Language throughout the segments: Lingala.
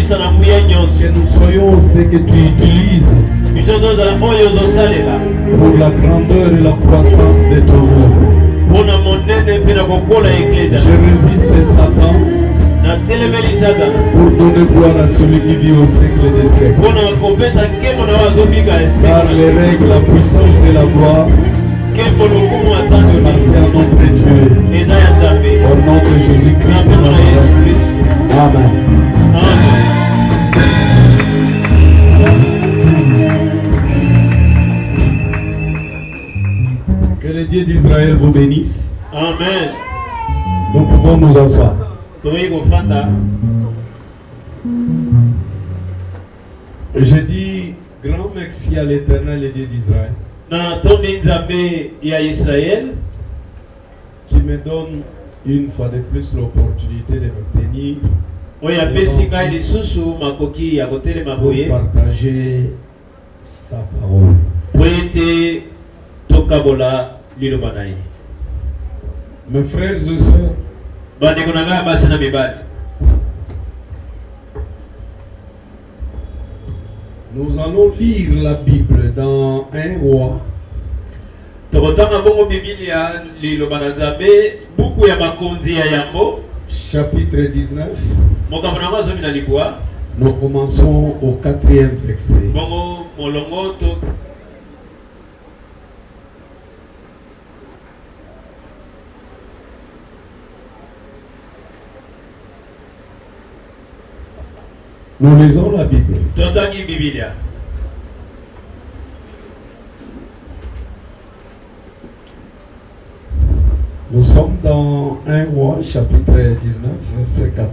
Que nous soyons ce que tu utilises pour la grandeur et la croissance de ton œuvre. Je résiste Satan pour donner gloire à celui qui vit au siècle des siècles. Car les règles, la puissance et la gloire appartiennent à notre Dieu. Au nom de Jésus-Christ. Amen. Que le Dieu d'Israël vous bénisse. Amen. Nous pouvons nous asseoir. Je dis grand merci à l'Éternel, le Dieu d'Israël, qui me donne une fois de plus l'opportunité de me tenir pour partager sa parole. Mes frères et sœurs, nous allons lire la Bible dans 1 Roi. Chapitre 19. Nous commençons au 4e verset. Nous lisons la Bible. Nous sommes dans 1 Roi, chapitre 19, verset 4.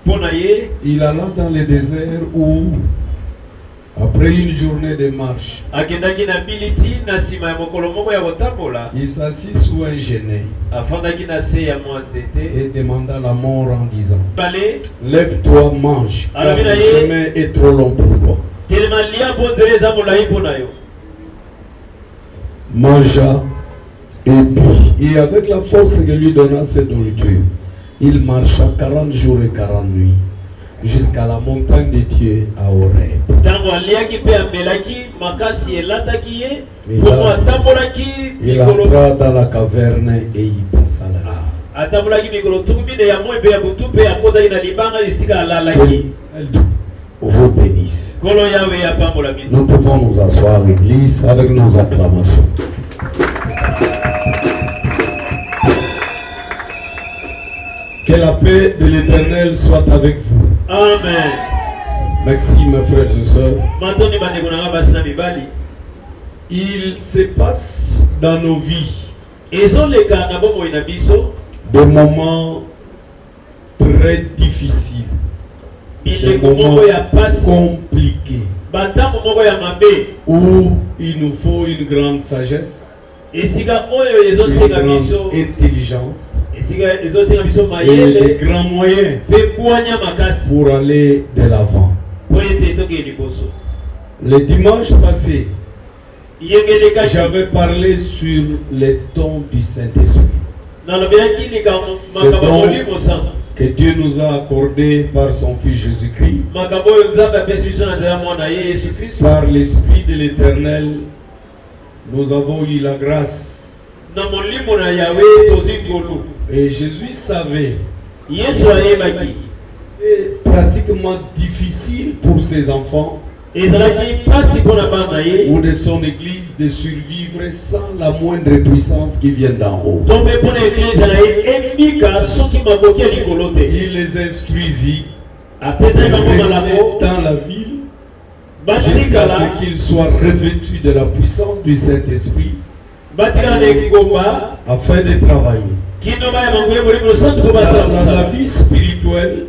Pour lui, il alla dans le désert où, après une journée de marche, il s'assit sous un genêt et demanda la mort en disant: lève-toi, mange, car le chemin est trop long pour toi. Mangea et but, et avec la force que lui donna cette nourriture, il marcha 40 jours et 40 nuits jusqu'à la montagne de Dieu à Horeb. Il entra dans la caverne et y passa la nuit. Vous bénisse. Nous pouvons nous asseoir, Église, avec nos acclamations. Que la paix de l'Éternel soit avec vous. Amen. Merci mes frères et sœurs. Il se passe dans nos vies des moments très difficiles, des moments compliqués, où il nous faut une grande sagesse, une grande intelligence et des grands moyens pour aller de l'avant. Le dimanche passé, j'avais parlé sur les dons du Saint-Esprit. Ces dons que Dieu nous a accordés par son Fils Jésus-Christ. Par l'Esprit de l'Éternel, nous avons eu la grâce. Et Jésus savait pratiquement difficile pour ses enfants ou de son église de survivre sans la moindre puissance qui vient d'en haut. Il les instruisit de rester dans la ville jusqu'à ce qu'ils soient revêtus de la puissance du Saint-Esprit afin de travailler. Dans la vie spirituelle,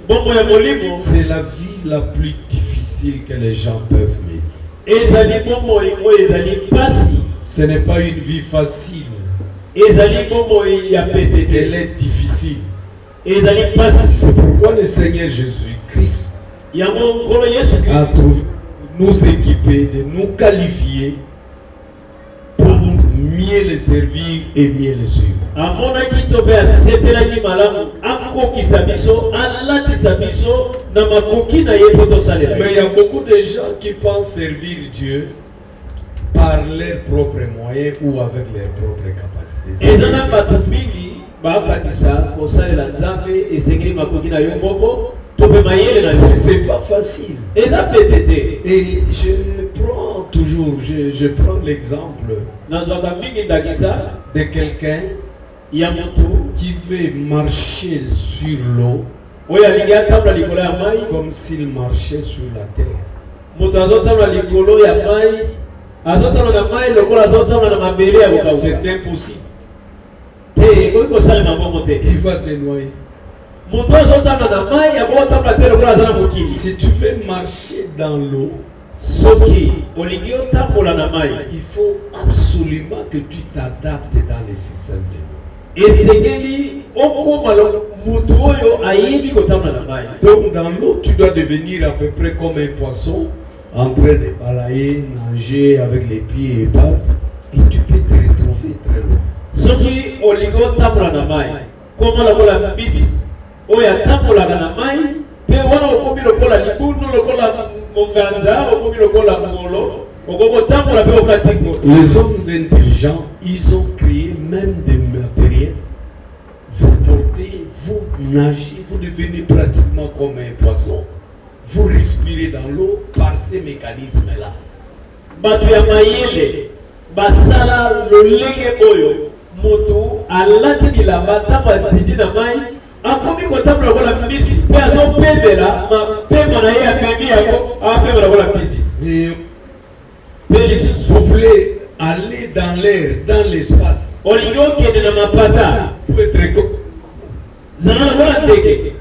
c'est la vie la plus difficile que les gens peuvent mener. Ce n'est pas une vie facile. Elle est difficile. C'est pourquoi le Seigneur Jésus-Christ a trouvé nous équiper, de nous qualifier pour mieux le servir et mieux le suivre. Mais il y a beaucoup de gens qui pensent servir Dieu par leurs propres moyens ou avec leurs propres capacités. C'est pas facile. Et je prends toujours, je prends l'exemple de quelqu'un qui veut marcher sur l'eau comme s'il marchait sur la terre. C'est impossible. Il va se noyer. Si tu veux marcher dans l'eau, il faut absolument que tu t'adaptes dans le système de l'eau. Donc dans l'eau, tu dois devenir à peu près comme un poisson en train de balayer, nager avec les pieds et pattes, et tu peux te retrouver très loin. Les hommes intelligents, ils ont créé même des matériels. Vous portez, vous nagez, vous devenez pratiquement comme un poisson. Vous respirez dans l'eau par ces mécanismes-là. Vous voulez aller dans l'air, dans l'espace. Vous êtes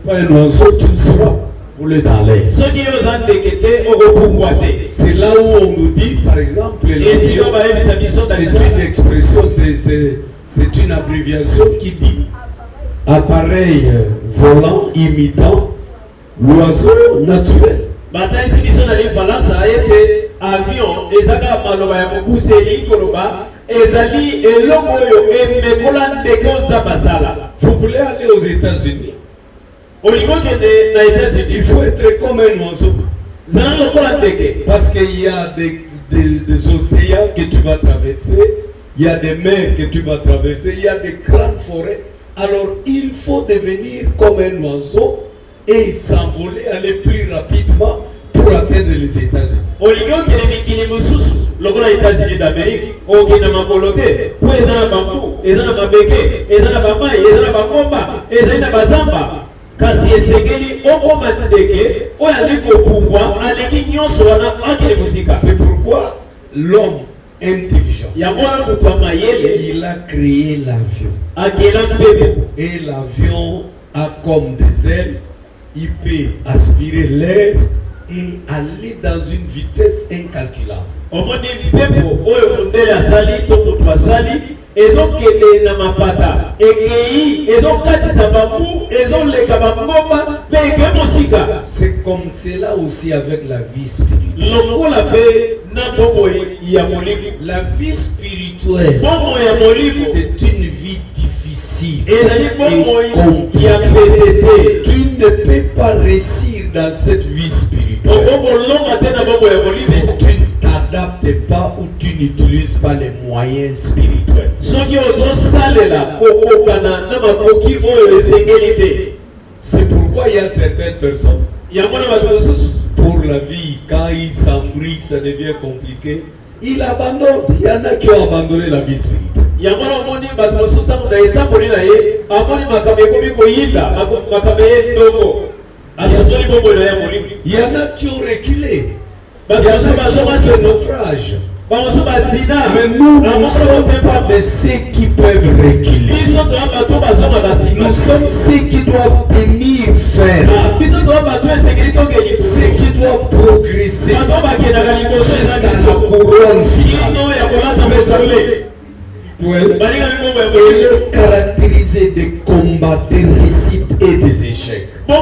pas un oiseau, tu ne seras voler dans l'air. C'est là où on nous dit, par exemple, c'est une expression, c'est une abréviation qui dit appareil volant imitant l'oiseau naturel. Vous voulez aller aux États-Unis? Il faut être comme un oiseau. Parce qu'il y a des océans que tu vas traverser, il y a des mers que tu vas traverser, il y a des grandes forêts. Alors il faut devenir comme un oiseau et s'envoler, aller plus rapidement pour atteindre les États-Unis. C'est pourquoi l'homme intelligent, il a créé l'avion. Et l'avion a comme des ailes, il peut aspirer l'air et aller dans une vitesse incalculable. C'est comme cela aussi avec la vie spirituelle. La vie spirituelle, c'est une vie difficile et compliquée. Tu ne peux pas réussir dans cette vie spirituelle si tu ne t'adaptes pas ou tu n'utilises pas les moyens spirituels. C'est pourquoi il y a certaines personnes, pour la vie, quand ils s'embrouillent, ça devient compliqué, ils abandonnent. Il y en a qui ont abandonné la vie spirituelle. Il y en a qui ont reculé. Il y en a qui ont fait naufrage. Mais nous ne sommes pas de ceux qui peuvent reculer. Nous sommes ceux qui doivent tenir ferme, ceux qui doivent progresser jusqu'à la couronne finale. Il est caractérisé des combats, des réussites et des échecs. Il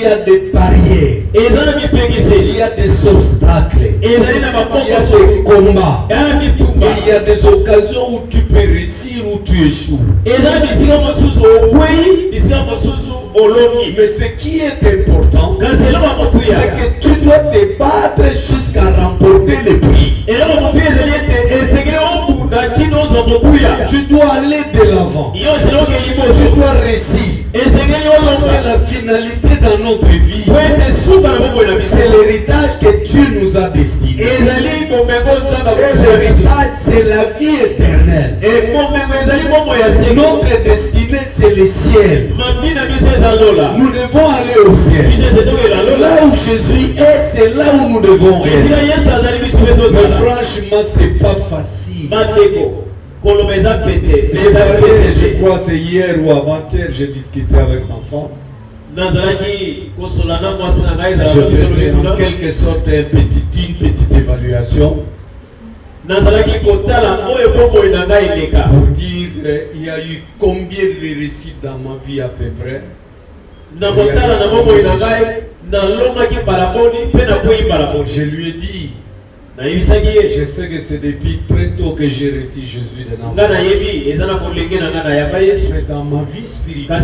y a des barrières. Il y a des obstacles. Il y a des combats. Il y a des occasions où tu peux réussir ou tu échoues. Mais ce qui est important, c'est que tu dois te battre jusqu'à remporter le prix. Tu dois aller de l'avant. Tu dois réussir. Parce que la finalité dans notre vie, c'est l'héritage que Dieu nous a destiné. L'héritage, c'est la vie éternelle. Notre destinée, c'est le ciel. Nous devons aller au ciel. Là où Jésus est, c'est là où nous devons être. Mais franchement, c'est pas facile. Je crois que c'est hier ou avant-hier, j'ai discuté avec ma femme. Je faisais en quelque sorte une petite évaluation. Pour dire il y a eu combien de réussites dans ma vie à peu près. Je lui ai dit, je sais que c'est depuis très tôt que j'ai reçu Jésus de Nazareth. Mais dans ma vie spirituelle,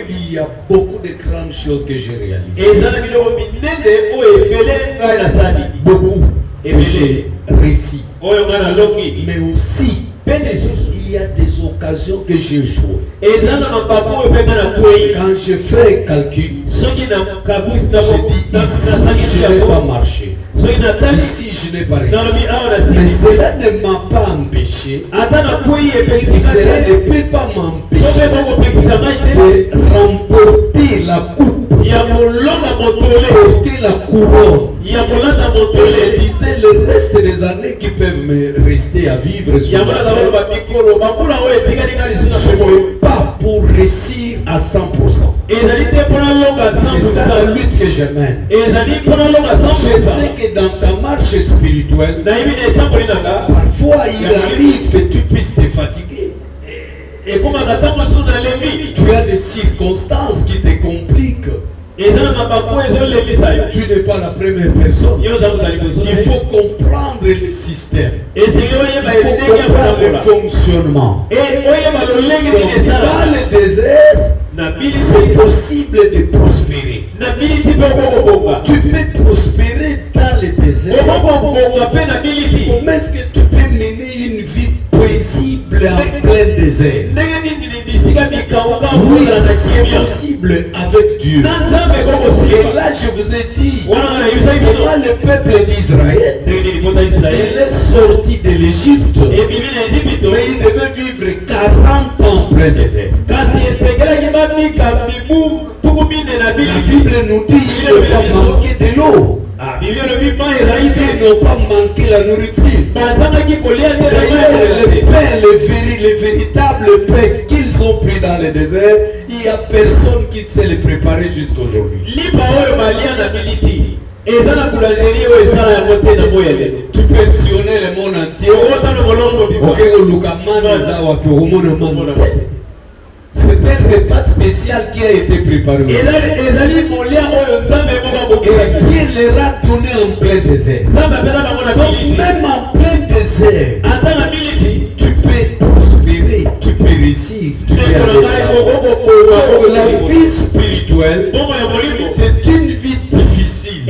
il y a beaucoup de grandes choses que j'ai réalisées. Beaucoup que j'ai réussi. Mais aussi, il y a des occasions que j'ai jouées. Quand je fais un calcul, je dis ici je n'ai pas marché. Ici je n'ai pas réussi. Mais cela ne m'a pas empêché. Cela ne peut pas m'empêcher de remporter la coupe. Porter la couronne. Et je disais le reste des années qui peuvent me rester à vivre sur la terre. Je ne me bats pour réussir à 100%. C'est ça la lutte que je mène. Je sais que dans ta marche spirituelle, parfois il arrive que tu puisses te fatiguer. Tu as des circonstances qui te compliquent. Tu n'es pas la première personne. Il faut comprendre le système. Il faut comprendre le fonctionnement. Dans le désert, c'est possible de prospérer. Tu peux prospérer dans le désert. Comment est-ce que tu peux mener une vie paisible en plein désert? Oui, c'est possible avec Dieu. Et là, je vous ai dit comment le peuple d'Israël est sorti de l'Égypte, mais il devait vivre 40 ans en plein désert. La Bible nous dit qu'il ne va pas manquer de l'eau. Ils n'ont pas manqué la nourriture. D'ailleurs, le véritable pain qu'ils ont pris dans le désert, il n'y a personne qui sait le préparer jusqu'à aujourd'hui. Tu peux sillonner le monde entier. C'est un repas spécial qui a été préparé. Et qui leur a donné en plein désert. Donc même en plein désert, tu peux prospérer, tu peux réussir, tu peux aller. La vie spirituelle, c'est une vie difficile.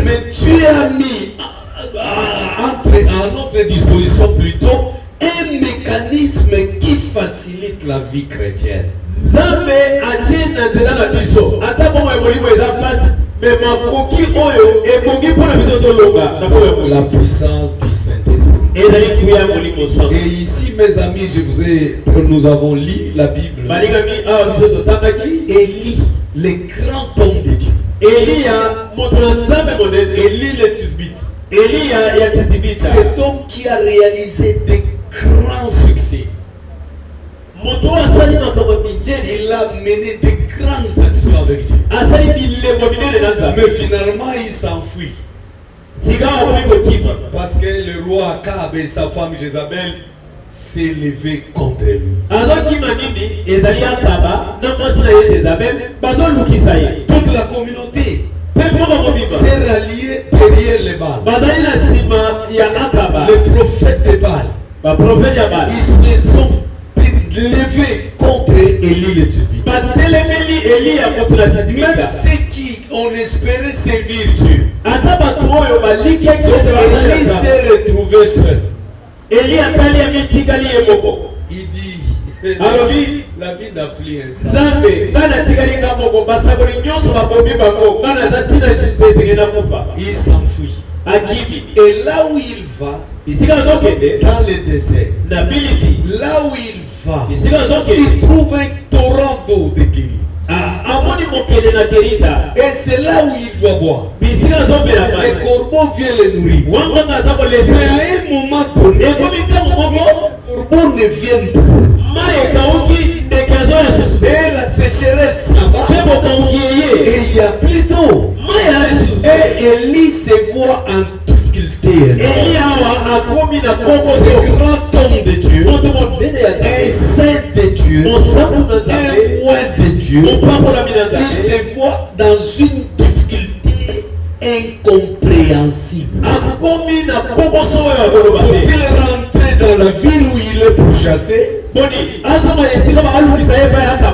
Mais tu as mis à notre disposition plutôt un mécanisme qui facilite la vie chrétienne. La puissance du Saint-Esprit. Et ici, mes amis, nous avons lu la Bible. Élie, le grand homme de Dieu. Élie le Tisbite. Cet homme qui a réalisé des grands succès. Il a mené de grandes actions avec Dieu. Mais finalement, il s'enfuit. Parce que le roi Akab et sa femme Jézabel s'est levé contre lui. Toute la communauté s'est ralliée derrière les Baal. Les prophètes de Baal, ils se sont levés contre Élie le Tishbite. Même ceux qui ont espéré servir Dieu, Élie s'est retrouvé seul. Il dit, la vie n'a plus un sens. Il s'enfuit. Et là où il va, dans le désert, là où il va, il trouve un torrent d'eau de guérison. Et c'est là où il doit boire. Les corbeaux viennent le nourrir. Mais à un moment donné, les corbeaux ne viennent plus. Et la sécheresse s'en va. Et il n'y a plus d'eau. Et Élie se voit en difficulté. Ce grand homme de Dieu, un saint de Dieu, un roi de Dieu, il se voit dans une difficulté incompréhensible. Faut-il rentrer dans la ville où il est pourchassé?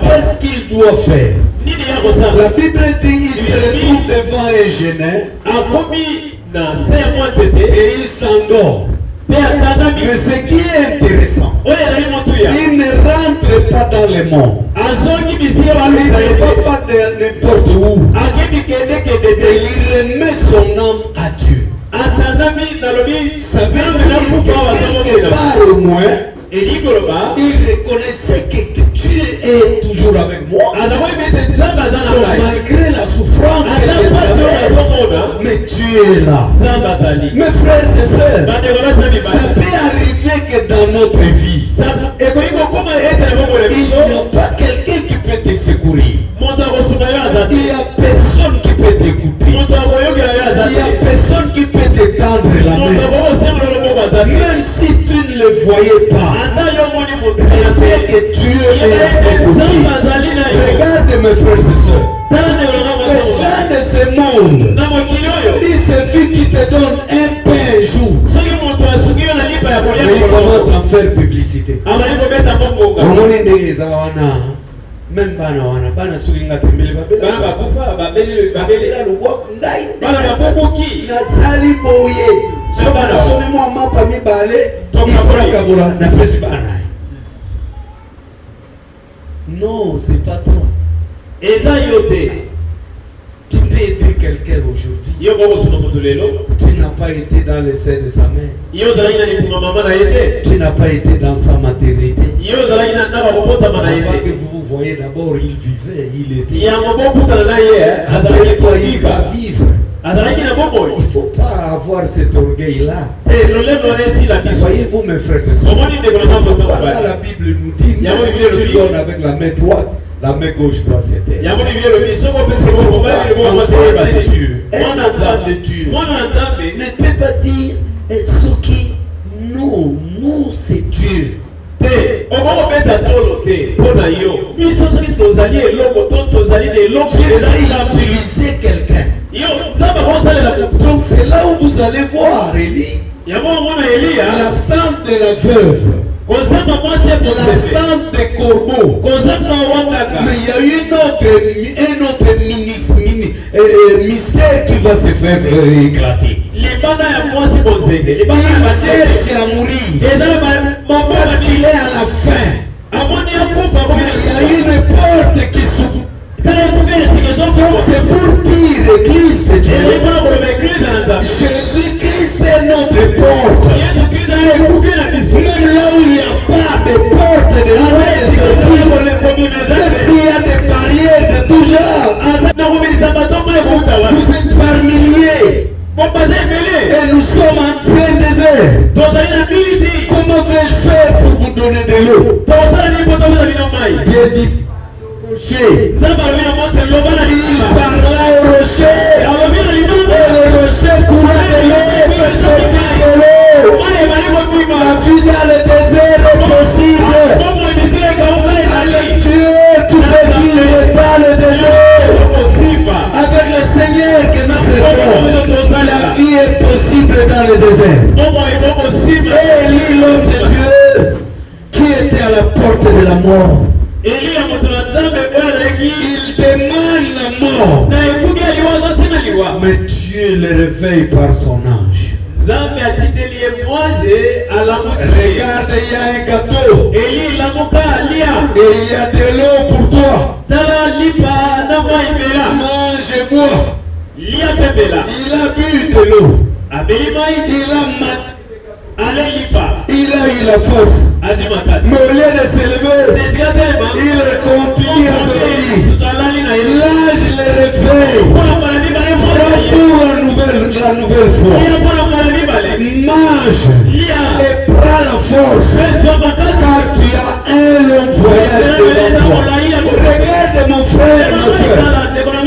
Qu'est-ce qu'il doit faire? La Bible dit il se retrouve devant un génère et il s'endort. Mais ce qui est intéressant, il ne rentre pas dans le monde. Il ne va pas n'importe où. Et il remet son âme à Dieu. Ça veut dire quelque part au moins, il reconnaissait que Dieu est toujours avec moi. Malgré la souffrance, mais Dieu est là. Mes frères et sœurs, ça peut arriver que dans notre vie, il n'y a pas quelqu'un qui peut te secourir. Il n'y a personne qui peut t'écouter. Il n'y a personne qui peut te tendre la main. Même si tu ne le voyais pas, mais que Dieu est écouté. Regarde mes frères et sœurs. Les gens de ce monde, il suffit qu'il te donne un pain un jour. Mais il commence à faire publicité. Même bana sulinga tembele babela lubwako ngai nasali boye sobana somi mwa mapa mibale ifura kabula na pesi bana. Non, c'est pas trop. Tu peux aider quelqu'un aujourd'hui. Tu n'as pas été dans le sein de sa mère. Tu n'as pas été dans sa maternité. Avant que vous vous voyez d'abord, il vivait, il était. Après toi, il va vivre. Il ne faut pas avoir cet orgueil-là. Voyez-vous mes frères et sœurs, la Bible nous dit, même si tu donnes avec la main droite, la main gauche doit s'éteindre. Un enfant de Dieu ne peut pas dire ce qui nous c'est Dieu. Dieu a utilisé quelqu'un. Donc c'est là où vous allez voir Élie, l'absence de la veuve, l'absence des corbeaux. Mais il y a un autre mystère qui va se faire éclater. Il cherche à mourir parce qu'il est à la fin. Mais il y a une porte qui s'ouvre. Donc c'est pour dire l'église de Dieu, Jésus-Christ est notre porte. Même là où il n'y a pas de porte de l'entrée de sortie, même s'il y a des barrières de tout genre, vous êtes par milliers. Et nous sommes en plein désert. Comment vais-je faire pour vous donner de l'eau? Dieu dit rocher. Il parla au rocher. Et le rocher coulait de l'eau, fait sortir de l'eau. La vie dans le désert est dans le désert. Et Élie, l'homme de Dieu, qui était à la porte de la mort. Il demande la mort. Mais Dieu le réveille par son ange. Regarde, il y a un gâteau. Et il y a de l'eau pour toi. Mange et bois. Il a bu de l'eau. Il a eu la force. Mais au lieu de s'élever, il continue à dormir. L'âge le réveille. Pour la nouvelle fois. Mange et prends la force. Car tu as un long voyage devant toi. Regarde mon frère, ma soeur.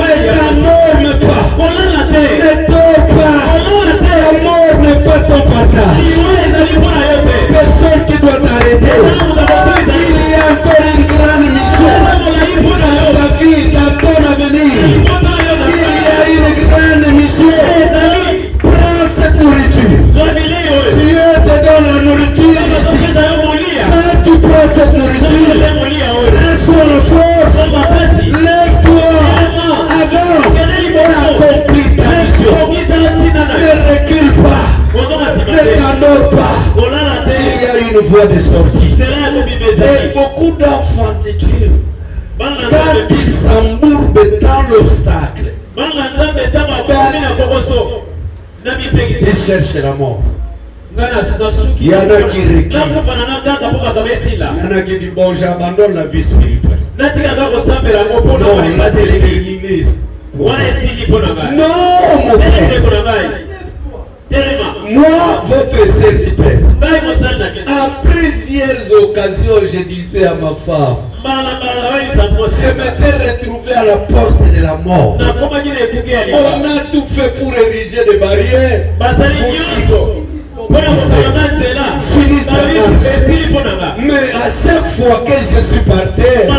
N'endorme pas. Ne dors pas. La mort n'est pas ton partage. Personne qui doit t'arrêter. Il y a encore une grande mission dans ta vie, dans ton avenir. Il y a une grande mission. Prends cette nourriture. Dieu te donne la nourriture ici. Quand tu prends cette nourriture, reçois la force. Lève-toi. Avance. Et accomplis ta mission. Ne recule pas. Ne t'endors pas. Il y a une voie de sortie. Et beaucoup d'enfants de Dieu, quand ils s'embourbent dans l'obstacle, ils cherchent la mort. Il y en a qui reculent. Il y en a qui disent bon, j'abandonne la vie spirituelle. Non, là c'est terminé. Non, mon frère. Moi, votre serviteur, à plusieurs occasions, je disais à ma femme, je m'étais retrouvé à la porte de la mort. On a tout fait pour ériger des barrières. Finisse la marche. Mais à chaque fois que je suis par terre,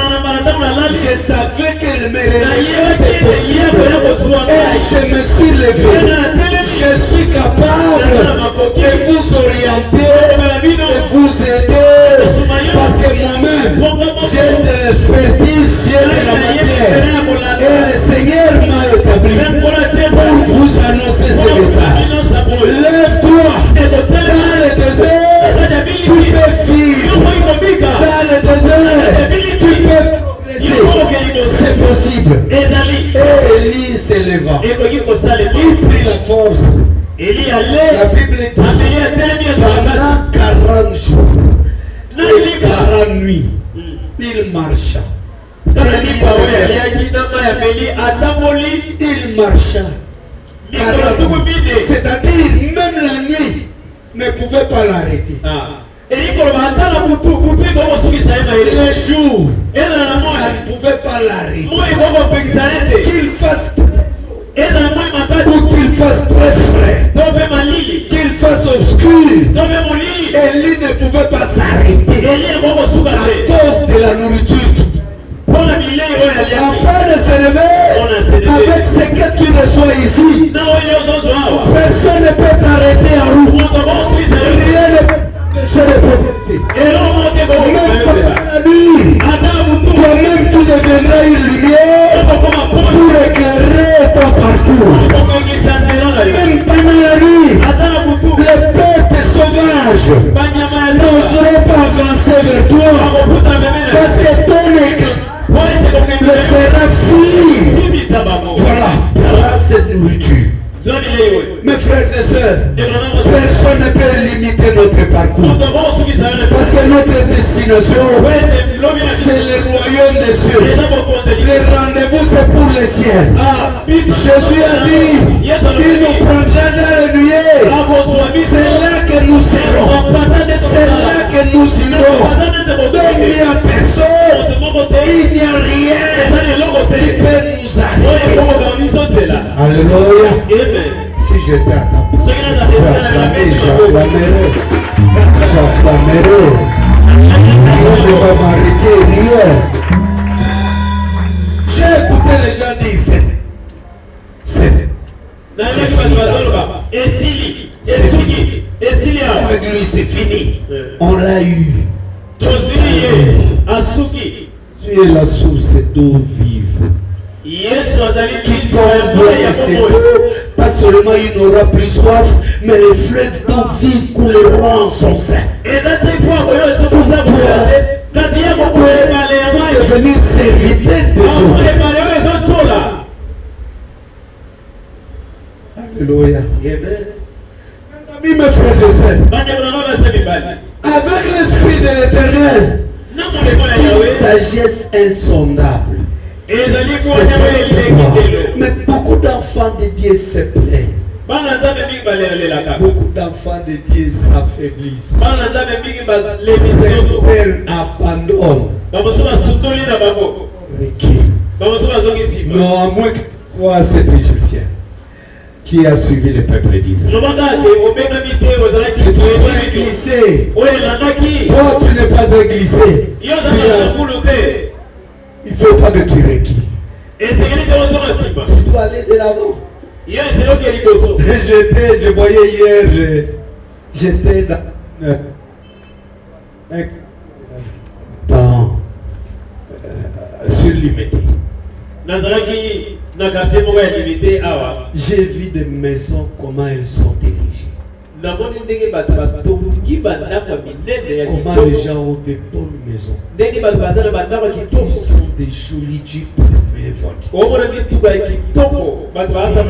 je savais qu'elle me réveillait, c'est possible. Et je me suis levé. Je suis capable de vous orienter, de vous aider. Parce que moi-même, j'ai de l'expertise, j'ai de la matière. Et le Seigneur m'a établi pour vous annoncer ce message. Lève-toi. Dans le désert, tu peux vivre. Dans le désert, tu peux progresser. C'est possible. Et Élie s'éleva. Il prit la force. La Bible dit pendant 40 jours et 40 nuits, il marcha. Il marcha. C'est-à-dire, même la nuit ne pouvait pas l'arrêter. Les jours, ça ne pouvait pas l'arrêter. Qu'il fasse ou qu'il fasse très frais, qu'il fasse obscur, Élie ne pouvait pas s'arrêter à cause de la nourriture. Afin de se lever avec ce que tu reçois ici, personne ne peut t'arrêter en route. Rien ne peut t'empêcher de progresser. Même pas la nuit, toi-même tu deviendras une lumière pour éclairer ton parcours. Même pendant la nuit, les bêtes sauvages n'oseront pas avancer vers toi parce que ton éclat le fera fuir. Voilà cette nourriture. Mes frères et sœurs, personne ne peut limiter notre parcours. Parce que notre destination, c'est le royaume des cieux. Le rendez-vous, c'est pour les ciels. Jésus a dit, il nous prendra dans le nuée. C'est là que nous serons. C'est là que nous irons. Donc il n'y a personne, il n'y a rien qui peut nous arrêter. Alléluia. Si j'étais à ta place, j'acclamerais. Je ne vais m'arrêter rien. J'ai écouté les gens dire c'est fini. c'est fini. On l'a eu. Tu es la source d'eau vive. Quiconque boit cette eau, pas seulement il n'aura plus soif, mais les fleuves d'eau vive couleront en son sein. Devenir serviteur de Dieu. Alléluia. Amis, mes frères et sœurs, avec l'esprit de l'Éternel, c'est une sagesse insondable. Mais beaucoup d'enfants de Dieu se plaignent. Beaucoup d'enfants de Dieu s'affaiblissent. Certains abandonnent. Reculent. Non, à moins que croire cet Égyptien qui a suivi le peuple d'Israël. Que tu sois glissé. Toi, tu n'es pas glissé. Il ne faut pas que tu recules. Tu dois aller de l'avant. Je voyais hier, j'étais sur Limité. J'ai vu des maisons, comment elles sont dirigées. Comment les gens ont des bonnes maisons. Ils sont des jolis jeeps élevants.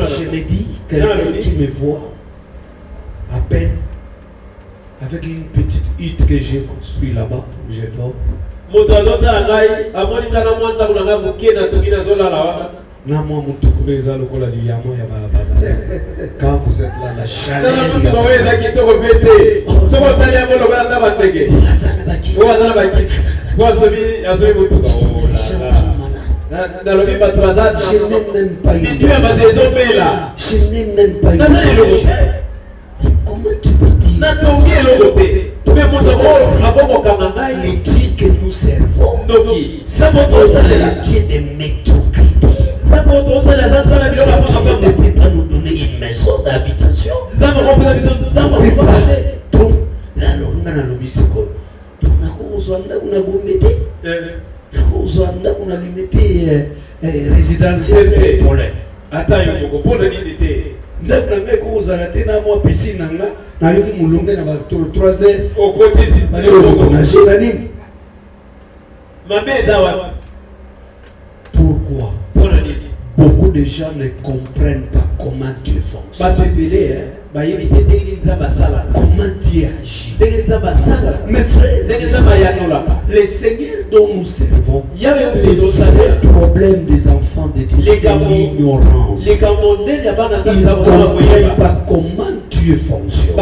Je me dis, quelqu'un qui me voit à peine avec une petite hutte que j'ai construite là-bas, je dors. Quand vous êtes là, la chaleur. Je n'ai même pas une. Comment tu peux dire les dieux que nous servons, c'est le Dieu de médiocrité. Tu ne peux pas nous donner une maison d'habitation. Donc, là, on a le biscuit. Donc, on a limité résidentiel pour les. Attends, pourquoi beaucoup de gens ne comprennent pas comment Dieu fonctionne. Comment Dieu agit. Mes frères, les seigneurs dont nous servons, le problème des enfants de Dieu, c'est l'ignorance. Ils ne comprennent pas comment Dieu fonctionne.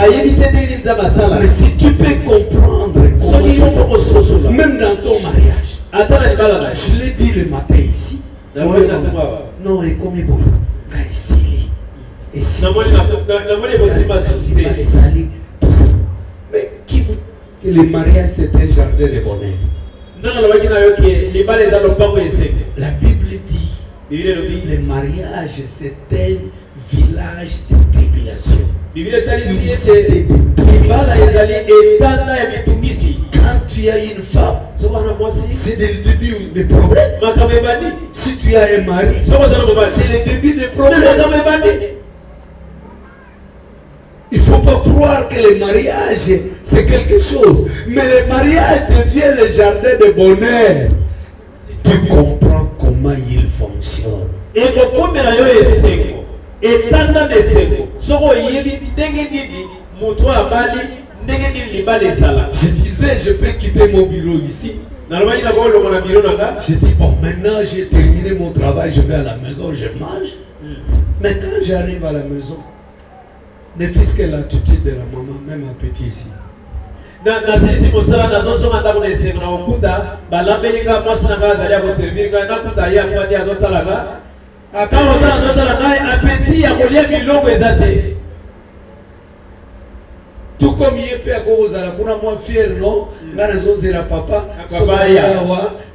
Mais si tu peux comprendre comment Dieu fonctionne, même dans ton mariage, je l'ai dit le matin ici. Non, et comme il faut. Ici. Mais qui vous que le mariage c'est un jardin de bonheur? La Bible dit le mariage c'est un village de tribulation. Quand tu as une femme, c'est le début des problèmes. Si tu as un mari, c'est le début des problèmes. Il ne faut pas croire que le mariage c'est quelque chose, mais le mariage devient le jardin de bonheur. Tu comprends comment il fonctionne. Je disais, je peux quitter mon bureau ici. Je dis, bon, maintenant j'ai terminé mon travail, je vais à la maison, je mange. Mais quand j'arrive à la maison, ne fût-ce que l'attitude de la maman, même un petit ici. Tout comme il peut à cause de la kuna moi fier non, la raison c'est la papa.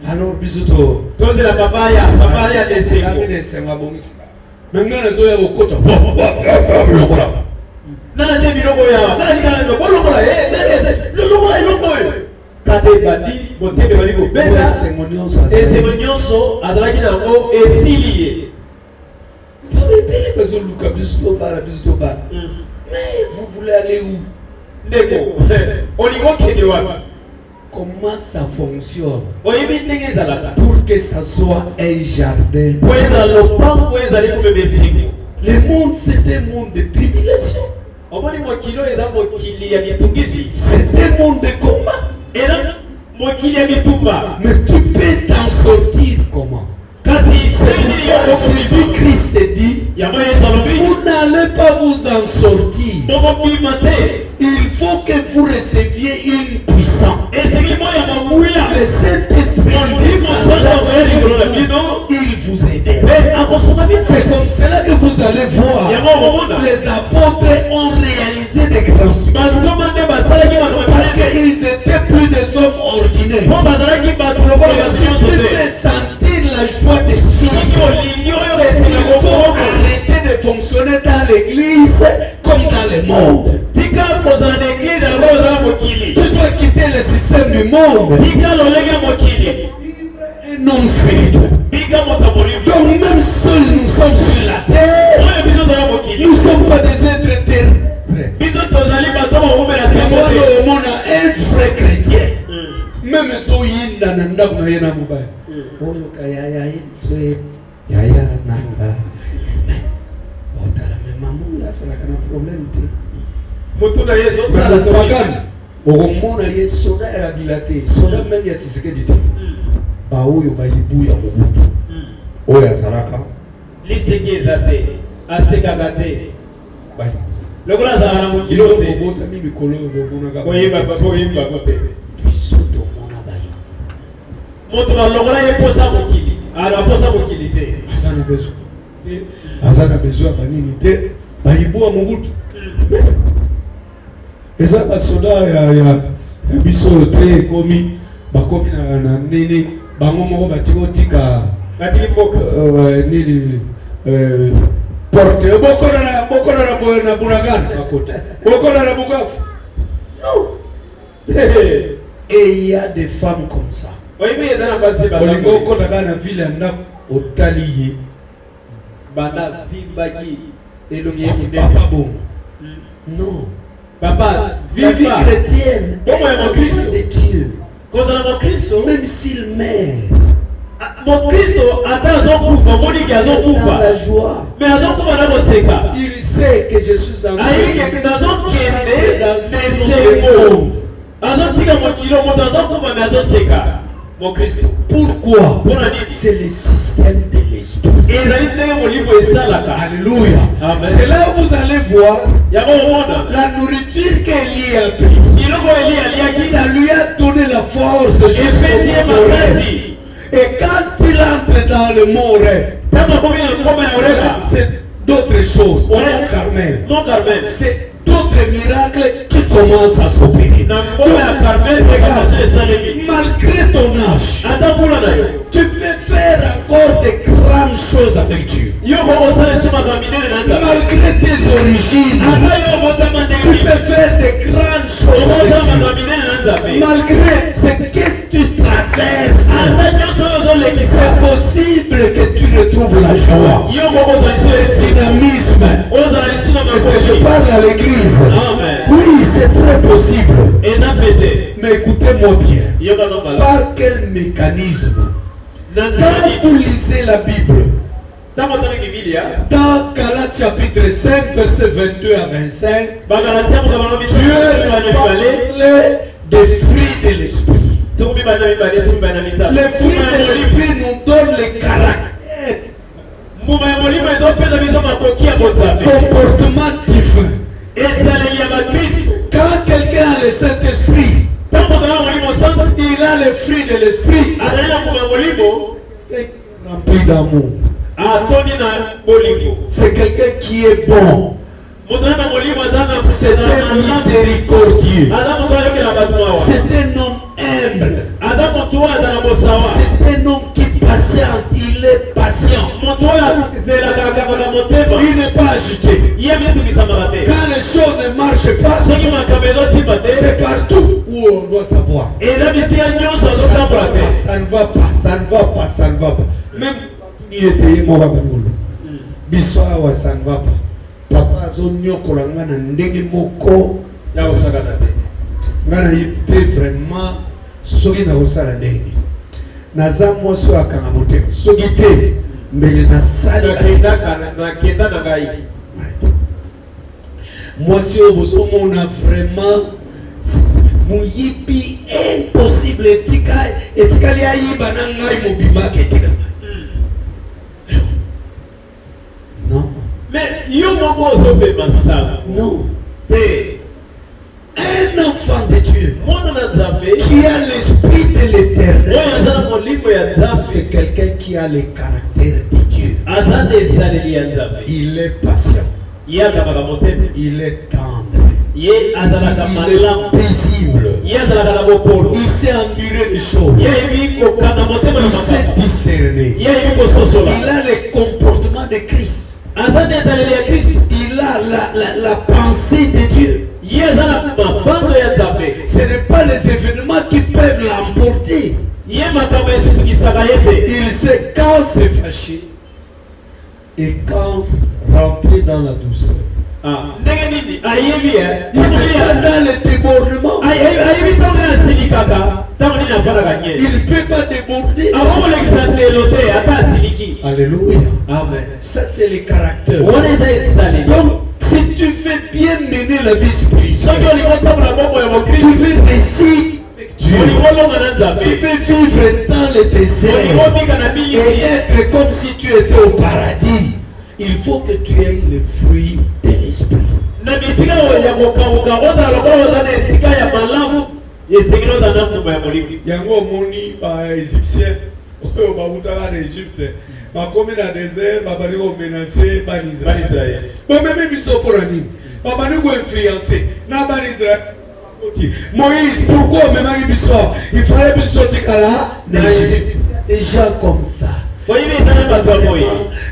Alors bisouto. Toi c'est la papa ya de sengo. Maintenant les autres au côté. Nana je biloko ya. Nana likana no bolo bola nana motema bali kobeta esengo nyonso azalaki nango esili mais vous voulez aller où? Ndeko olingo kende wapi? Comment ça fonctionne pour que ça soit un jardin? Le monde, c'est un monde de tribulation. C'est un monde de combat. Mais tu peux t'en sortir comment? Jésus-Christ dit, vous n'allez pas vous en sortir. Il faut que vous receviez une puissance. Le Saint-Esprit il vous aide. C'est comme cela que vous allez voir. Les apôtres ont réalisé des grands succès. Parce qu'ils étaient plus des hommes ordinaires. Ils pouvaient sentir la joie de Dieu. Il faut arrêter de fonctionner dans l'église comme dans le monde. Tu dois quitter le système du monde. Non spirituel. Donc même si nous sommes sur la terre, nous ne sommes pas des êtres terrestres. On a un frère chrétien. Même si on a un baoyo bayibu ya mobutu oyo azalaka liseki ezate asekaka te bai lokola azalaka na mokilo te botami mikolo bobonaka oyeba papa oyeba papa biso tomona bayi moto balokola ye posa mokili posa mokili te aza na besoin ya banini te bayibu ya mobutu eza basoda ya biso te ekomi bakomi na nini bango moko batiko tika nini porte bokona na bunagana bakoti bokona na bukafu non. Et il y a des femmes comme ça. Olingo kotaka na ville ya ndako otali ye banda vimbaki elongi papa bon non papa la vie chrétienne est de Dieu. Même s'il meurt, mon Christ dans la joie, il sait que je suis en pourquoi? C'est le système de l'esprit. Alléluia. C'est là où vous allez voir la nourriture qu'Élie a pris. Ça lui a donné la force jusqu'au mort. Et quand il entre dans le mort, c'est d'autres choses. Au Mont Carmel. C'est d'autres miracles qui commencent à s'opérer. Malgré ton âge, tu peux faire encore de grandes choses avec Dieu. Malgré tes origines, tu peux faire de grandes choses avec Dieu. Malgré ce que tu traverses, c'est possible que tu retrouves la joie, le dynamisme. Est-ce que je parle à l'église? Oui, c'est très possible. Mais écoutez-moi bien. Par quel mécanisme? Quand vous lisez la Bible, dans Galates chapitre 5, verset 22 à 25, Dieu nous parle des fruits de l'esprit. Les fruits de l'esprit nous donnent le caractère, comportement divin. Quand quelqu'un a le Saint-Esprit, il a le fruit de l'esprit, rempli d'amour. C'est quelqu'un qui est bon. C'est un miséricordieux. C'est un homme humble. C'est un homme qui patiente. Il est patient. Il n'est pas agité. Quand les choses ne marchent pas, c'est partout où où on doit savoir. Et là, ça ne va pas, ça ne va pas, ça ne va pas. Même il était mort Biswa ça ne va pas. Papa zonyo kolanga na ndenge moko ya osaka te. Ngana yite vraiment soki na osala ndenge. Naza moso akanga mote. Soki te mbele na sali na kenda na gai. Moi si obozo mona vraiment muyibi impossible etikali ayiba na ngai mobima ketika. Non. Mais yo moko ozofe masala. Non. Un enfant de Dieu qui a l'esprit de l'Éternel, c'est quelqu'un qui a le caractère de Dieu. Il est patient. Il est tendre. Il est paisible. Il sait endurer les choses. Il sait discerner. Il a le comportement de Christ. Il a la pensée de Dieu. Ce n'est pas les événements qui peuvent l'emporter. Il sait quand se fâcher et quand rentrer dans la douceur. Il n'est pas dans le débordement. Il ne peut pas déborder. Alléluia. Amen. Ça c'est le caractère. Donc si tu fais bien mener la vie spirituelle, tu veux réussir avec Dieu. Tu veux vivre dans le désert et être comme si tu étais au paradis. Il faut que tu aies le fruit de l'esprit. Yango moni ba égyptien oyo ba mutala na Égypte ba komi na désert ba bali ko menacer ba Israël. Bon même biso pour ani ba bali ko influencer na ba Israël. Moïse pourquoi même ani biso il fallait biso tikala na Égypte. Des gens comme ça.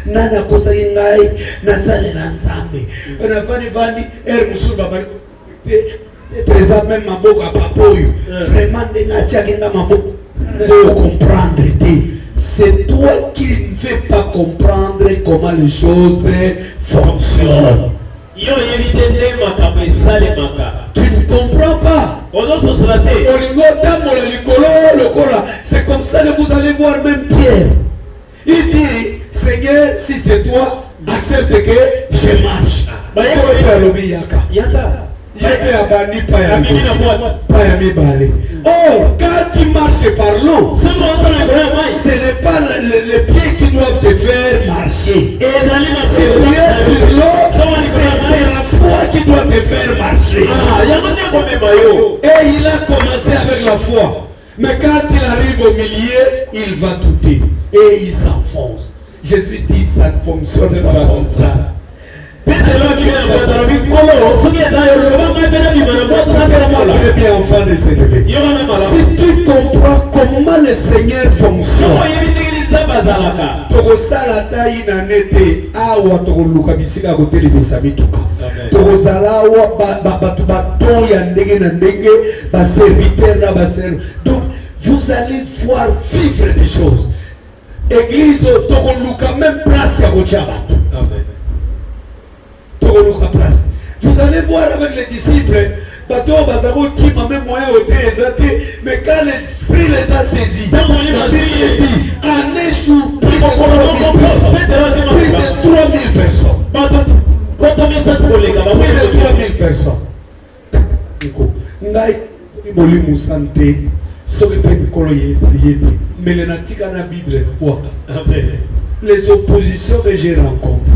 Nana kosa ngai na sale na nzambe. Na fani fani musul ba bali présent même maboko apapoyo. Vraiment ndenga tchakinga maboko. Faut comprendre. C'est toi qui ne fais pas comprendre comment les choses fonctionnent. Tu ne comprends pas. C'est comme ça que vous allez voir même Pierre. Il dit, Seigneur, si c'est toi, accepte que je marche. Or, quand tu marches par l'eau, ce n'est pas les pieds qui doivent te faire marcher. C'est sur l'eau, c'est la foi qui doit te faire marcher. Et il a commencé avec la foi. Mais quand il arrive au milieu, il va douter. Et il s'enfonce. Jésus dit, ça ne fonctionne pas comme ça. Bien enfant de s'élever. Si tu comprends comment le Seigneur fonctionne, donc vous allez voir vivre des choses. Église, même place à vous allez voir avec les disciples, mais quand l'esprit les a saisis, la Bible dit, en un jour, plus de 3000 personnes. Plus de 3000 personnes. Les oppositions que j'ai rencontrées,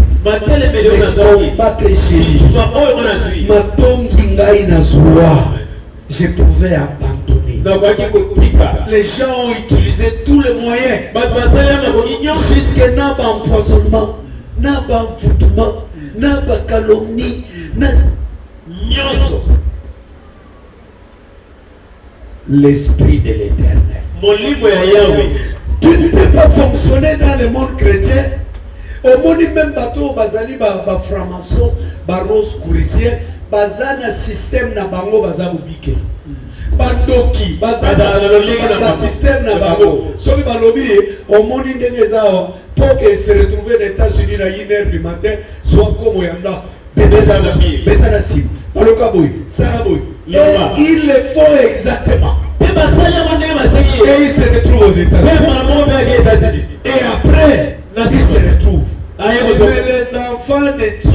je pouvais abandonner. Les gens ont utilisé tous les moyens jusqu'à n'a pas empoisonnement, n'a pas foutement, n'a pas calomnie, l'esprit de l'Éternel. Tu ne peux pas fonctionner dans le monde chrétien. Au monde même bateau, bazali ba franc-maçon, ba rose courisier, bazana système na bango bazabubike bandoki bazana système na bango soki balobi omoni ndenge zao pour que se retrouver aux États-Unis à 1h du matin soit comme yanda beta na sim baloka boy saraboy et il le faut exactement et il se retrouve aux États-Unis et après il se retrouve. Mais les enfants de Dieu,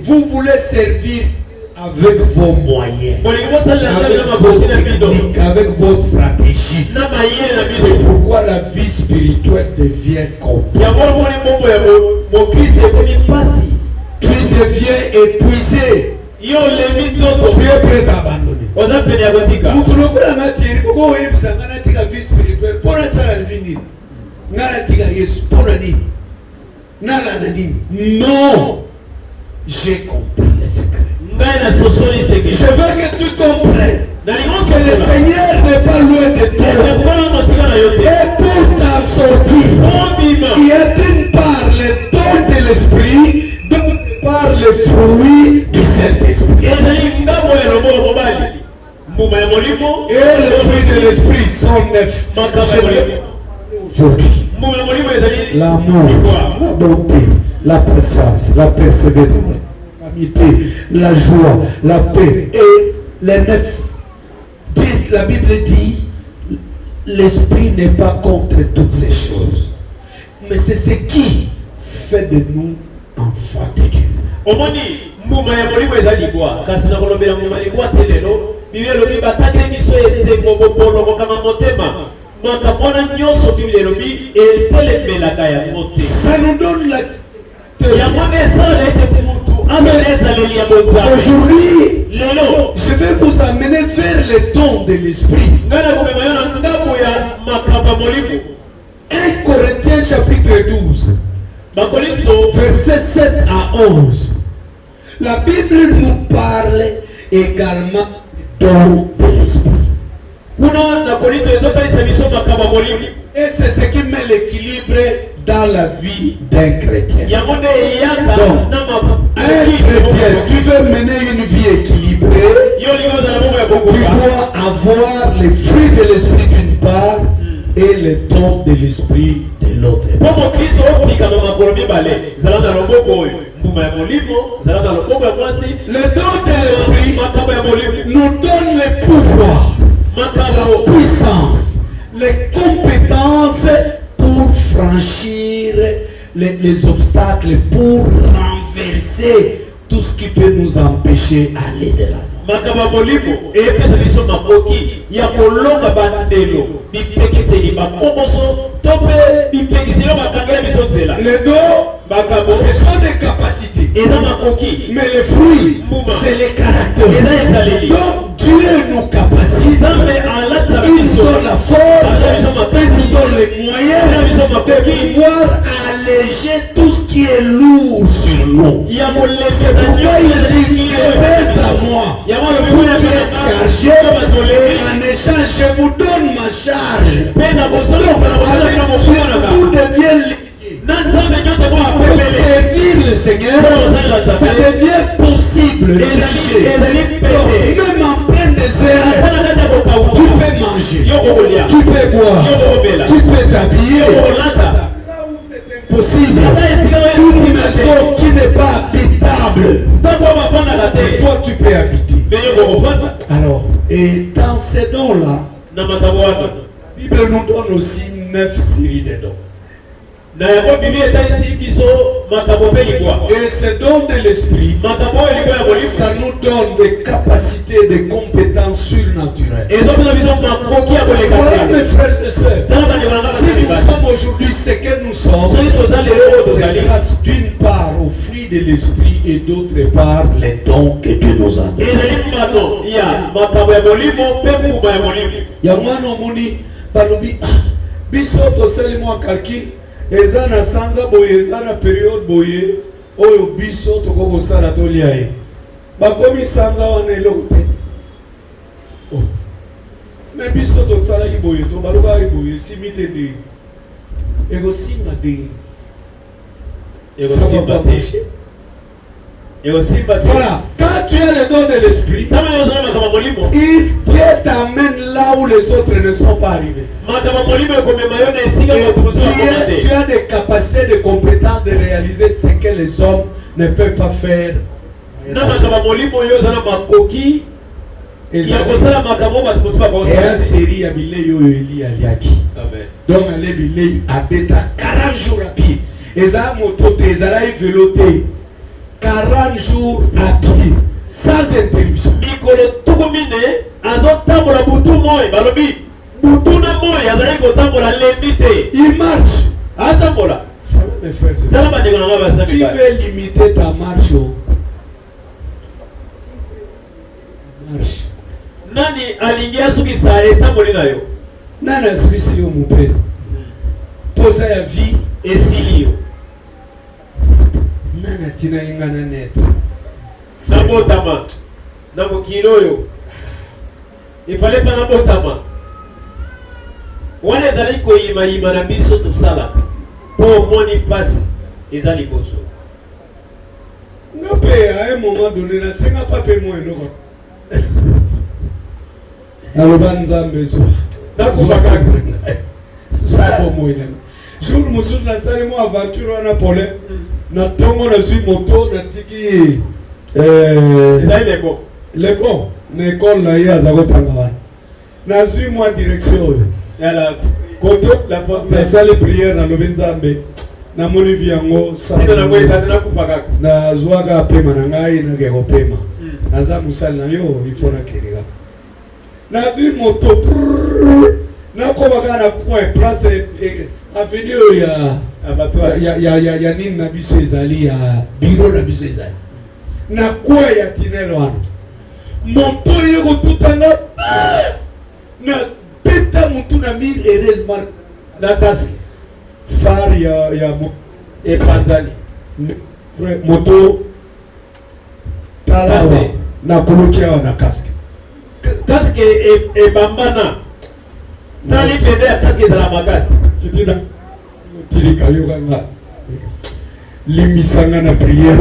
vous voulez servir avec vos moyens, avec vos techniques, avec vos stratégies. C'est pourquoi la vie spirituelle devient complexe. Tu deviens épuisé. Tu es prêt à abandonner. Non, j'ai compris le secret. Je veux que tu comprennes que le Seigneur n'est pas loin de toi. Et pour t'en sortir, il y a d'une part le don de l'esprit, d'autre part le fruit du Saint-Esprit. Et les fruits de l'esprit sont neufs. Aujourd'hui, l'amour, la bonté, la patience, la persévérance, l'amitié, la joie, la paix et les neuf. La Bible dit, l'esprit n'est pas contre toutes ces choses, mais c'est ce qui fait de nous enfants de Dieu. Ça nous donne la aujourd'hui, je vais vous amener vers le don de l'esprit. 1 Corinthiens chapitre 12, versets 7 à 11. La Bible nous parle également du don de l'esprit. Et c'est ce qui met l'équilibre dans la vie d'un chrétien. Donc, un chrétien, tu veux mener une vie équilibrée, tu dois avoir les fruits de l'esprit d'une part et les dons de l'esprit de l'autre. Le don de l'esprit nous donne le pouvoir, la puissance, les compétences pour franchir les obstacles, pour renverser tout ce qui peut nous empêcher d'aller de l'avant. Les dons, ce sont des capacités, mais les fruits, c'est les caractères. Donc Dieu nous capacite, il nous donne la force, il nous donne les moyens de pouvoir alléger tout ce qui est lourd sur nous. C'est pourquoi il dit, fais à moi, vous qui êtes chargés, et en échange je vous donne ma charge. Tout devient léger. Pour servir le Seigneur, ça devient possible. Même en plein désert, tu peux manger, tu peux boire, tu peux t'habiller. Possible. Une maison qui n'est pas habitable, et toi tu peux habiter. Alors, et dans ces dons-là, la Bible nous donne aussi 9 séries de dons. Et ce don de l'esprit, ça nous donne des capacités, des compétences surnaturelles. Voilà mes frères et sœurs, si nous sommes aujourd'hui ce que nous sommes, c'est grâce d'une part au fruit de l'esprit et d'autre part les dons que Dieu nous a donnés. Ezana sanza boye ezana période boye oyo biso toko sala tolia e bakomi sanza wana eloko te oh mais biso to sala ki boye to baluka ki boye simite de ego singa de ego simba te Voilà, quand tu as le don de l'esprit, Dieu t'amène là où les autres ne sont pas arrivés. Tu as des capacités, des compétences de réaliser ce que les hommes ne peuvent pas faire. Et un série à Bilei Eli Aliaki. Donc, les Bilei habita 40 jours à pied. Et ça, moto, ils allaient veloter 40 jours à pied, sans interruption. Il marche. Mes frères, tu veux limiter ta marche. Marche. Nani alingia suki sa etamboli nayo. Nani asubisi yo mupendo. Posa ya vie esilio. Nani atina ingana net. Nabotama. Namukiroyo. Il fallait pas nabotama. Wana ezali ko yima na biso to sala. Po moni passe ezali boso. Ngape à un moment donné na senga pape mo eloko. Alobanza mbezo. Nakubaka. Sabo moina. Jour musu na sali mo aventure na pole. Na tongo na zui moto na tiki leko na école na ya za kotanga wana. Na zui mo direction. Yala côté la salle prière na lobenzambe. Na moni viango sa. Na zwaga pema na ngai na gego pema. Naza musali na yo il faut na kelega. Na zui moto na ko bagana kwa place avenue ya nini na biso ezali ya bureau na biso ezali na kwa ya tinelo wana moto yego tutana na peta mutu na mille heureusement la casque phare ya et pantani moto tala na kulukia na casque et bambana tali pede ya casque za la makasi kitina tirika yoganga limisanga na prière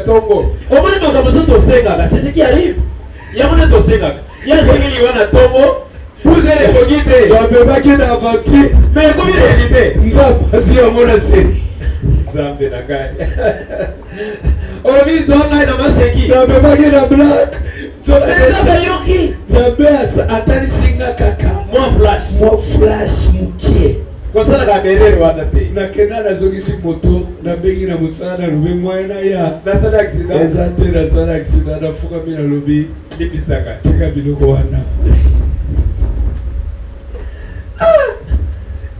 tongo omoni makambo so tosengaka c'est ce qui arrive yamona tosengaka yazengeli wana tongo vous allez fogite babebaki na aventure mais komi réalité nzapasi yomona se nzambe na gari olobi zonga na maseki babebaki na black nzambe yoki nzambe atali singa kaka mo flash mukie kosala ka berere wana te na kena na zongisi moto na bengi na musana lobi moyena ya na sala accident ezate na sala accident na fuka mina lobi libisaka tika biloko wana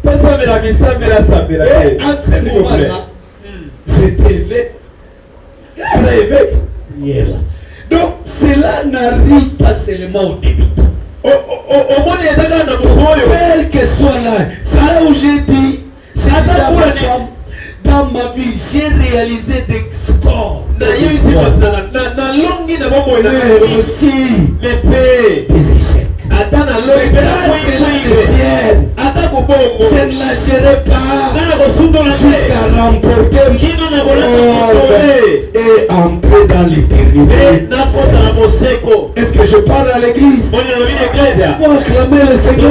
pasambela misambela sambela en ce moment là j'étais évêque donc cela n'arrive pas seulement au débutant. Quel que soit l'âge, c'est là où j'ai dit, dans ma vie, j'ai réalisé des scores. Mais aussi des échecs. Je ne lâcherai pas jusqu'à remporter et entrer dans l'éternité. Est-ce que je parle à l'église? Pour acclamer le Seigneur.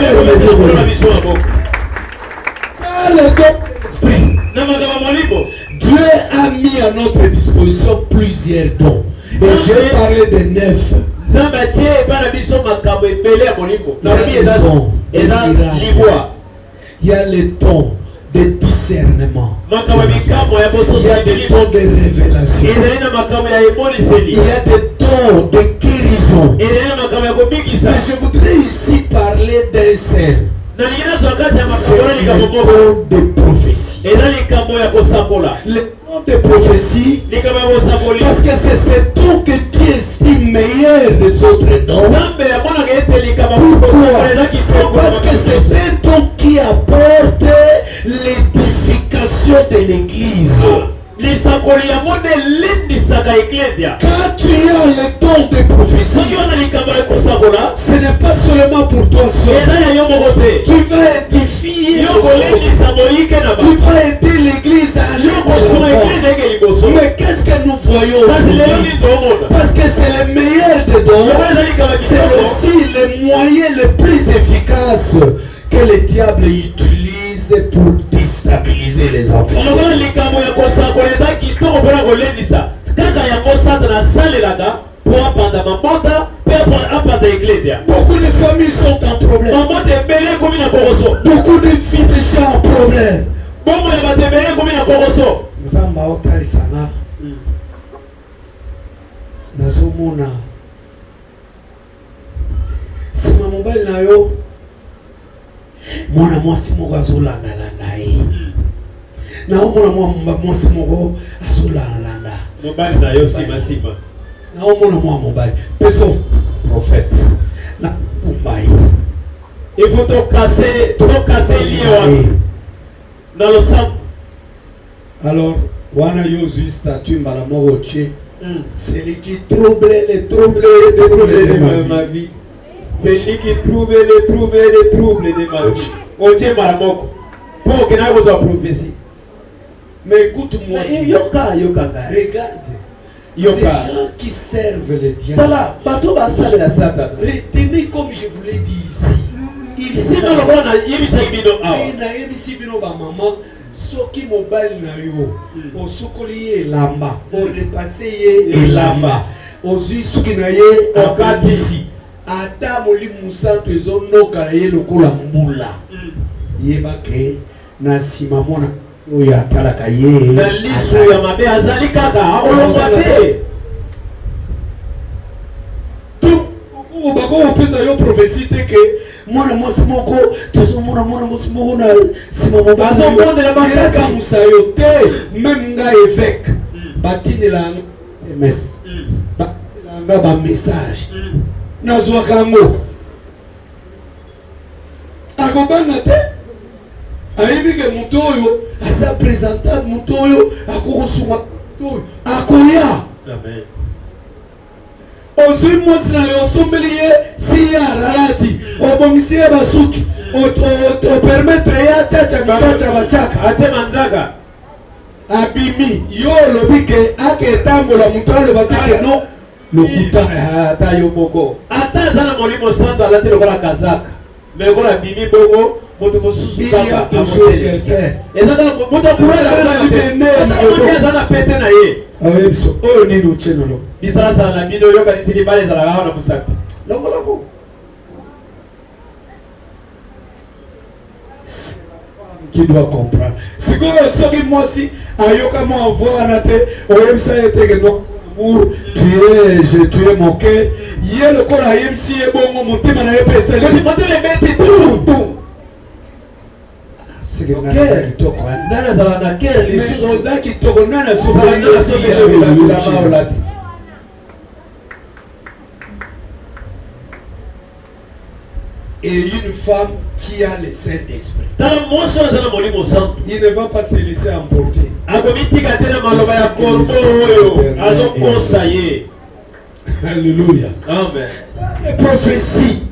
Dieu a mis à notre disposition plusieurs dons. Et j'ai parlé de 9. Il y a les dons de discernement. Il y a des dons de révélation. Il y a des dons de guérison. Mais je voudrais ici parler d'un seul. C'est le don de prophétie. Le don de prophétie, parce que c'est ce don que tu estimes meilleur des autres dons. Pourquoi? C'est parce que c'est un don qui apporte l'édification de l'église. Quand tu as le don de prophétie, ce n'est pas seulement pour toi seul. Tu vas édifier, tu vas aider l'église à aller. Mais qu'est-ce que nous voyons aujourd'hui? Parce que c'est le meilleur des dons, c'est aussi le moyen le plus efficace que le diable utilise pour déstabiliser les enfants. Beaucoup de familles sont en problème. Beaucoup de filles déjà en problème. Nzamba otali sana. Nazomona. Sima mobile na yo. Mwana mwasi moko azolanda landa ye. Na omona mwasi moko azolanda landa. Mobile na yo sima. Na omona mobile. Peso prophète. Na umbai. Il faut tout casser lié dans le sang. Alors, wana yozu statue mbalamoche. C'est lui qui trouble de ma vie. C'est lui qui trouble de ma vie. Oche malamoko. Pour que n'a pas prophétie. Mais écoute-moi. Yoka. Regarde. Ces gens qui servent le diable. Retenez comme je vous l'ai dit ici. Ils savent. Soki mobile na yo osukoli ye elamba orepase ye elamba ozwi suki na ye akatisi ata molimu santo ezonoka na ye lokola mbula yeba ke na nsima mwana oyo atalaka ye na liso ya mabe azali kaka akolonga te bako opesa yo prophétie te ke mwana mwasi moko tozomona mwana mwasi moko na nsima azobondela bakamusa yo te. Même nga évêque batinela SMS batinelanga bamessage nazwaka yango akobanga te ayebi ke moto oyo aza présentable, moto oyo akokosuma moto oyo akoya. Amen. Ozui mwasi na yo osombeli ye si ya ralati obongisi ye basuki opermettre ya chacha bachaka ate manzaka abimi yo olobi ke aketambola moto aloba te ke no lokuta ata yo moko ata aza na molimo santo alati lokola kazaka me lokola bimi bongo moto mosusu kaka aza na pete na ye awebiso oyo nini ochenolo bisala na bino yoka nisili bale za la na musaka longo qui doit comprendre sikoyo soki mwasi ayoka mo envoie na te oyebisa ye te ke no amour tu es mon cœur ye lokola ayebisi ye bongo motema na ye mpe esali motema ebeti tu sike nana kitoko nana zala na kere lisusu oza kitoko nana sopeli yosi ya olati. Et une femme qui a le Saint-Esprit, il ne va pas se laisser emporter. Alléluia. Amen. Les prophéties,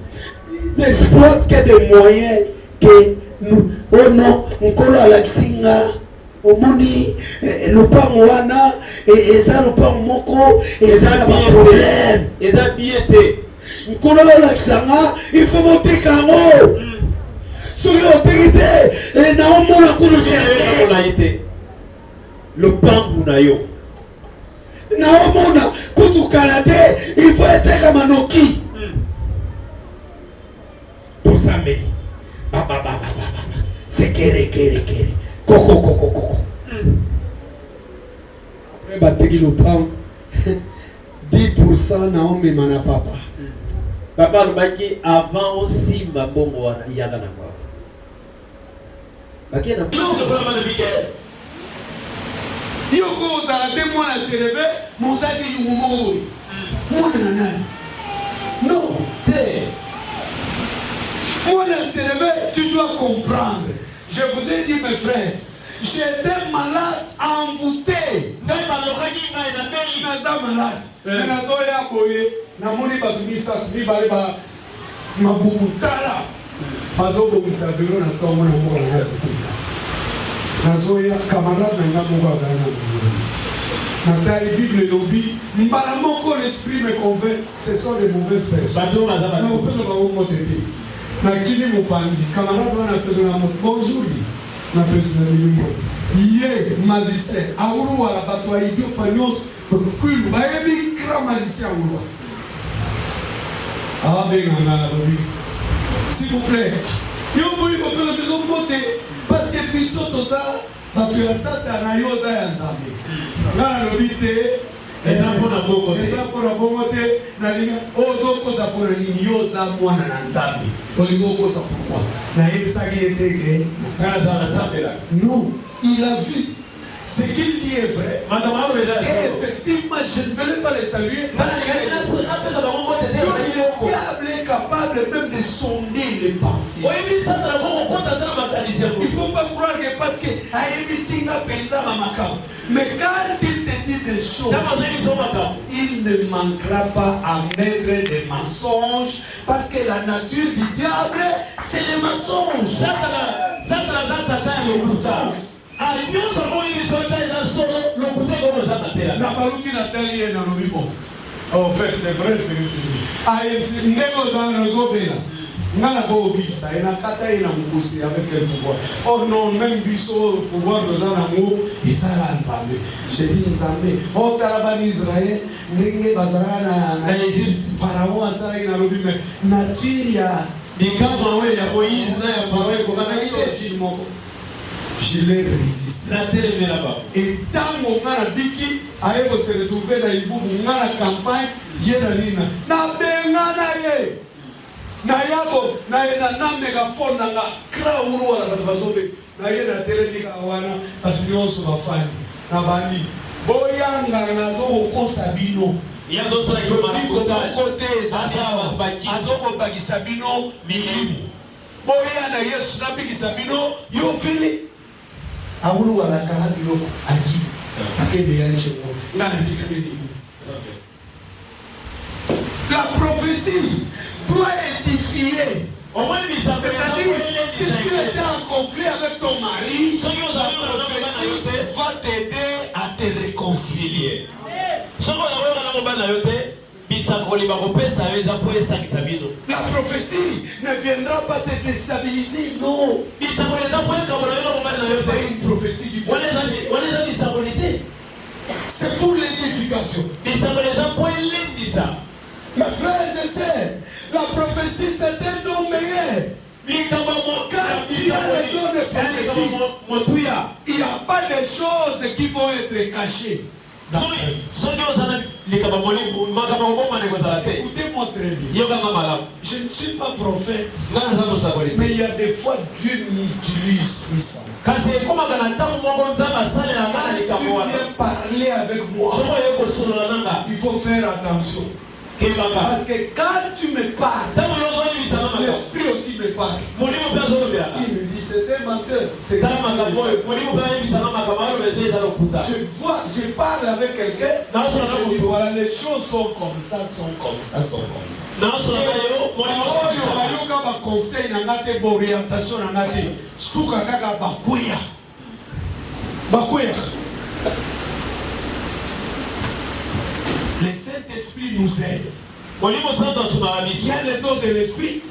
ils exploitent que des moyens que nous, oh non, on a la kisinga, au moni, le pan wana, et ça le pan moko, et ça n'a pas de problème. Et ça biété. Il faut monter Kango. Sur l'autorité, et Naomo la coulée. Le pan Munayo. Naomo na Kutu Kanate, il faut être comme un Oki. Pour ça, mais. C'est kere. Coco. Après, bateki le pan. 10% Naomi mana papa. Papa lobaki avant aussi ma bongo wana yanga na kwa. Baki na Yoko za te mwana se lever, mozaki yugo moko. Mwana na. Non, te. Mwana se lever, tu dois comprendre. Je vous ai dit mes frères, J'étais malade, envoûté. Naza malade. Nazoya boye. Namoni batumisa mibaleba mabukutala. Bazobo msaviro na tomo na mwa na kuika. Nazoya camarade na mwa zana. Dans la Bible, l'obit, quand l'esprit me convainc, ce sont des mauvaises personnes. Bonjour, na personne Yé, magicien, Aourou à la bataille, Idio Fagnos, Kulu, Bayebi, grand magicien Aourou. Ah, ben, on a s'il vous plaît, yo voulez qu'on peut besoin de monter, parce que Pisso, tout ça, parce que Satan a yosa yanzamé. Là, l'obité, les enfants na bomote, na liga, ozo kosa pour le yosa mwana nanzamé. Oligo kosa pourquoi? Na yesa qui était gay, non, il a vu. Ce qu'il dit est vrai. Et effectivement, je ne voulais pas les saluer. Parce que le diable est capable même de sonder les pensées. Il ne faut pas croire que parce que mais quand il te dit des choses, il ne manquera pas à mettre des mensonges. Parce que la nature du diable, c'est les mensonges. En fait, c'est vrai ce que tu dis. Avec quel pouvoir? Oh non, même Bisso, pouvoir de Zanamo, il s'est ensemble. J'ai dit ensemble. Oh, Taraban Israël, Nenge Bazarana, Pharaon, Asaraï, Narobi, mais nature, je l'ai résisté. Et tant qu'on a biki, aïe, se retrouver dans les bouts, on a la campagne, Dieu la nina. Na benga na ye. Na yako, na ye na mégaphone na nga, kra uru wala bazobe. Na ye na telemika wana, atunyoso mafani. Na bandi. Boyanga na zo ko sabino. Yando sala ki côté azoko bakisabino milimu. Boyanga Yesu na bikisabino yo fili. Aulu wala kana biloko aji akebe ya ncheko na ndikaleli. La prophétie doit édifier. C'est-à-dire, si tu étais en conflit avec ton mari, la prophétie va t'aider à te réconcilier. La prophétie ne viendra pas te déstabiliser, non. C'est pas une prophétie qui vient. C'est pour l'édification. Mes frères et sœurs, la prophétie c'est un don meilleur. Quand il y a le don de prophétie, il n'y a pas de choses qui vont être cachées. Écoutez-moi très bien. Je ne suis pas prophète, mais il y a des fois Dieu m'utilise puissant. Quand tu viens parler avec moi, il faut faire attention. Parce que quand tu me parles, l'esprit aussi me parle. Il me dit c'est un menteur. Je parle avec quelqu'un. Je dis voilà, les choses sont comme ça, sont comme ça, sont comme ça. Conseil orientation le Saint-Esprit nous aide. Il y a le don de l'Esprit.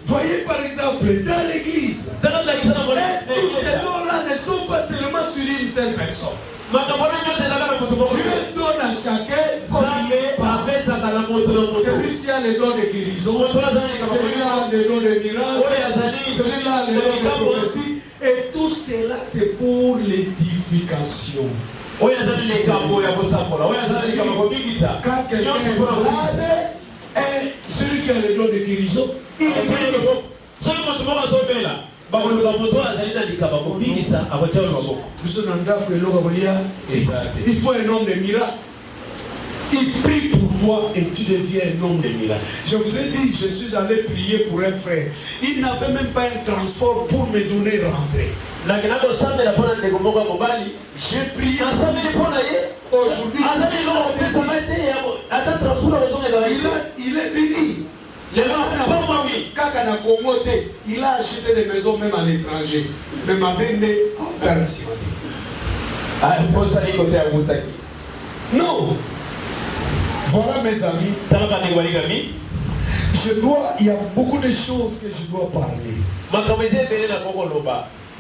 Voyez par exemple dans l'église, tous ces dons-là ne sont pas seulement sur une seule personne. Dieu donne à chacun comme il est. Celui-ci a le don de guérison, celui-là a le don de miracle, celui-là a le don de prophétie. Et tout cela c'est pour l'édification. Quand quelqu'un est malade, et celui qui a le don de guérison, il est guéri. Il faut un homme de miracle. Il prie pour toi et tu deviens un homme de miracle. Je vous ai dit, je suis allé prier pour un frère. Il n'avait même pas un transport pour me donner rentrer. J'ai prié aujourd'hui. Il est béni. Il a acheté des maisons même à l'étranger. Mais ma belle non. Voilà mes amis. Il y a beaucoup de choses que je dois parler.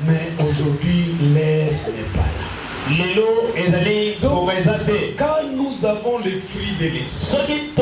Mais aujourd'hui, l'air n'est pas là. Donc, quand nous avons les fruits de l'esprit,